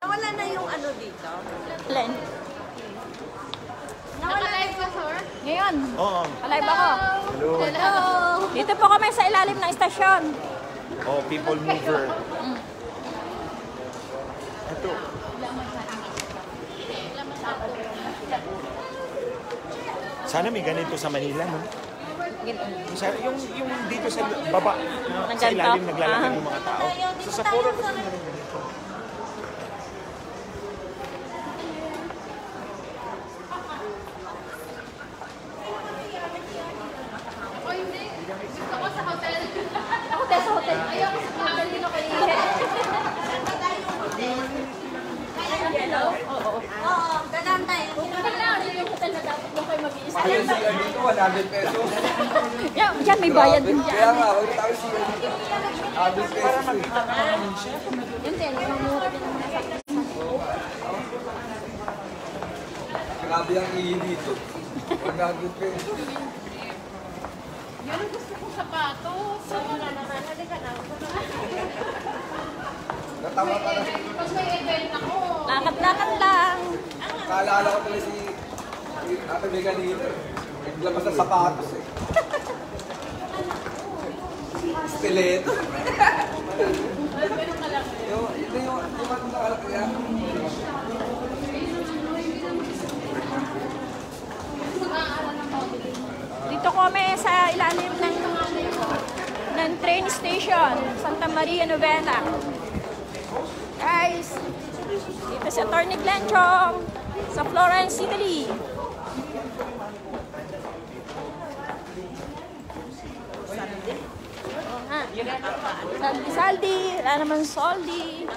Nawala na yung ano dito. Len. Nakalive ka, sir? Ngayon. Oo. Alive ako. Hello. Hello. Dito po kami sa ilalim ng istasyon. Oh, people mover. Ito. Sana may ganito sa Manila, no? Yung dito sa baba, sa ilalim naglalakad yung mga tao. So sa Sapporo kasi meron ganito. Ako sa hotel. Ako din sa hotel. Ayoko sa hotel dito kay Hello? Oo. Oo, ganun tayo. Pupunta na ako yung hotel na dapat doon kayo mag-i-stay. Ayun siya dito, 100 pesos. Yan, may bayad din Kaya dyan. nga, huwag tayo siya dito. 100 pesos. Yun din, mamura din ang mga Grabe ang ihi dito. 100 pesos. Yan ang gusto kong sapatos. Wala naman. Halika na. Natawa ka na. Tapos may event ako. lakad-lakad lang. Kaalala ko pala si Ate Mega dito. Naglabas ng sapatos eh. Stiletto. Yung nakalak kaya. Dito kami sa ilalim ng train station, Santa Maria Novella. Guys, dito sa Torne Glenchong, sa Florence, Italy. Oo nga. Saldi, wala naman soldi.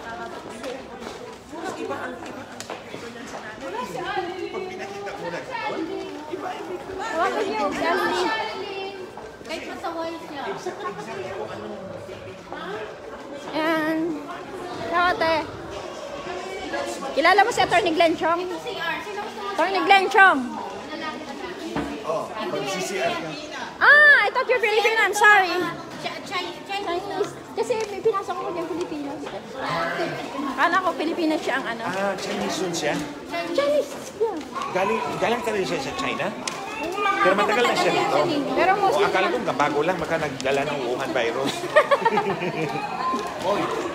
Hawakan niyo, Saldi. Kahit pa sa walls niya. Ayan. Ate. Kilala mo si Atty. Glenchong? Atty. Glenchong. Oh, mag-CCR ka. Ah, I thought you're Filipino. I'm sorry. Chinese. Kasi may pinasok ko yung Filipino. Akala ko Pilipinas siya ang ano. Ah, Chinese yun siya. Chinese. Yeah. Galing talaga siya sa China? Pero matagal na siya dito. Pero O mostly, akala ko bago lang baka nagdala ng Wuhan virus.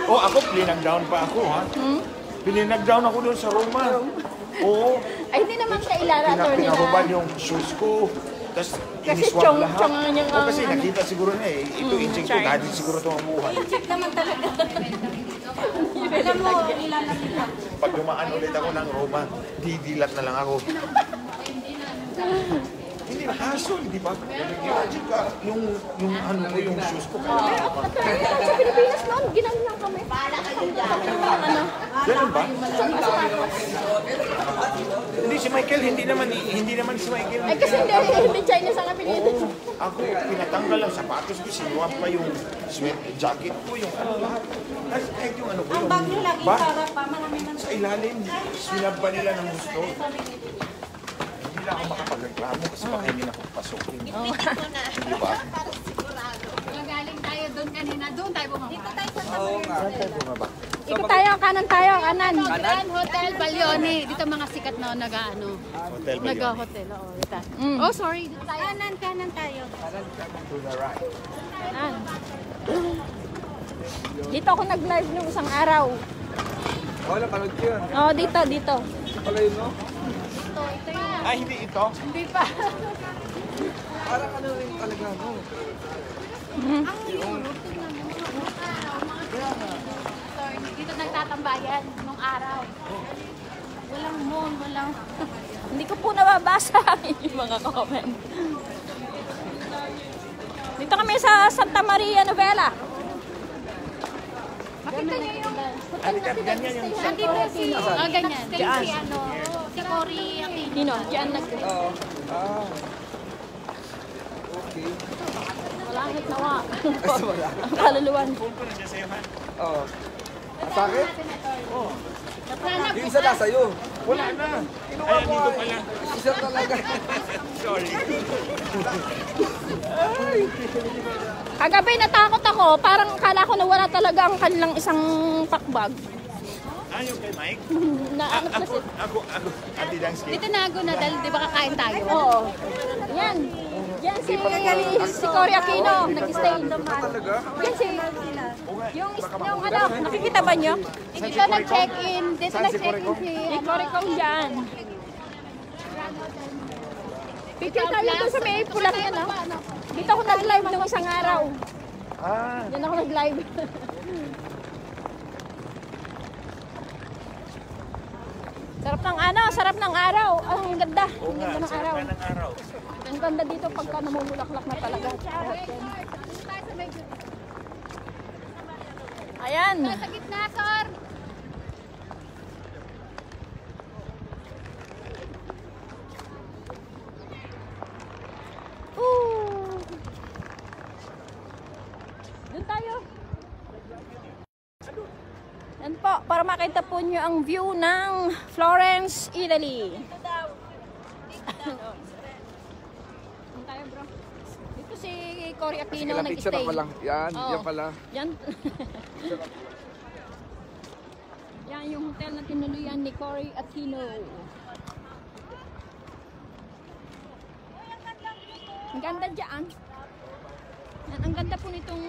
Oh, ako pinag-down pa ako, ha? Pinag-down ako doon sa Roma. Oo. ay hindi naman siya ilala, Atty. Pinahubad yung shoes ko. Tapos Kasi iniswap chong- lahat. chong ang yung, Kasi ano. nakita siguro na eh. Ito inching ko, Chinese. dahil siguro ito ang Wuhan. Check naman talaga. Alam mo, nilalapit lang. Pag dumaan ulit ako ng Roma, didilat na lang ako. Hindi na hassle, di ba? Imagine ka, yung ano ko, yung shoes ko. Sa Pilipinas noon, ginano lang kami. Ano? Ganun ba? Hindi si Michael, hindi naman si Michael. Ay kasi hindi Chinese ang apelido. Oo. Ako, pinatanggal ang sapatos ko, sinuwap pa yung sweat jacket ko, yung ano lahat. Kahit yung ano ko, Ang yung bag nyo lagi bag, para pa marami man. sa ilalim, sinab pa nila ng gusto. Hindi lang ako makapagreklamo kasi baka hindi na ako pasukin. Di ba? Galing tayo doon kanina. Doon tayo bumaba. Dito tayo sa Oo nga. Saan tayo bumaba? Ikot tayo, kanan tayo, kanan. Grand Hotel Balione. Dito mga sikat na nag-ano. Hotel ba yun? Nag-hotel. Oo, dito. Oh, sorry. Dito tayo. Kanan tayo. To the right. Kanan. Dito ako nag-live nung isang araw. Oo, napanood ko yun. Oh, dito. Ito pala yun, no? Ito yun. Ah, hindi ito? Hindi pa. Parang ano rin talaga, no? Ang Europe, tingnan mo. Sorry, dito nagtatambayan nung araw. Walang mall, walang... Hindi ko po nababasa yung mga comment. Dito kami sa Santa Maria Novella. Makita niyo yung... Halika, ganyan yung Nandito si... ganyan. Diyan. Si ano, si Cory Aquino. Dino, diyan nag... Oo. Ah. Okay. Malangit nawa. Ay, wala. Ang kaluluwan. Oo. Masakit? Oo. Yung isa nasa iyo. Wala na. Ay, dito pala. Isa talaga. Sorry. Kagabi natakot ako, parang akala ko na wala talaga ang kanilang isang pakbag. Ayaw kay Mike? Naanap na si... Ako, anti-dance game. Dito nago na dahil di ba kakain tayo? Oo. Yan. Yan si Cory Aquino, nag-stay. Talaga? Yan si... Yung ano, nakikita ba nyo? Dito nag-check-in. Dito Saan si nag-check-in Cory si... Si Cory Kong dyan. Picture tayo doon sa may pulat yan, ha? Dito ako nag-live nung isang araw. Ah, Yan ako nag-live. Sarap ng araw. Ang ganda. oo Ang nga. ganda ng Sarap araw. nga ng araw. Ang ganda dito pagka namumulaklak na talaga. Ayan. Sa gitna, sir. Doon tayo. Yan po, para makita po nyo ang view ng Florence, Italy. Doon tayo, bro. Dito si Cory Aquino Picture nag-stay. ako lang. Yan, Oo. yan pala. Yan. Yan yung hotel na tinuluyan ni Cory Aquino. Ang ganda dyan. Yan, ang ganda po nitong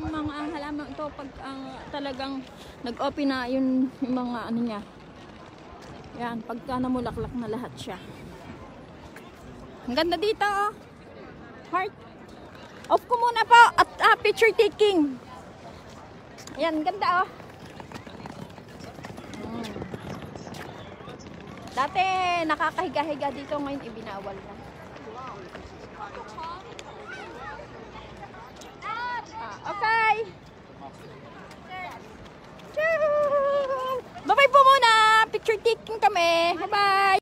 mga halaman ito pag talagang nag-open na yung mga ano niya. Yan, pagka namulaklak na lahat siya. Ang ganda dito, oh. Heart. Off ko muna po at picture taking. Ayan, ganda, oh. Dati nakakahiga-higa dito, ngayon ibinawal na. Okay. Bye-bye po muna. Picture taking kami. Bye-bye.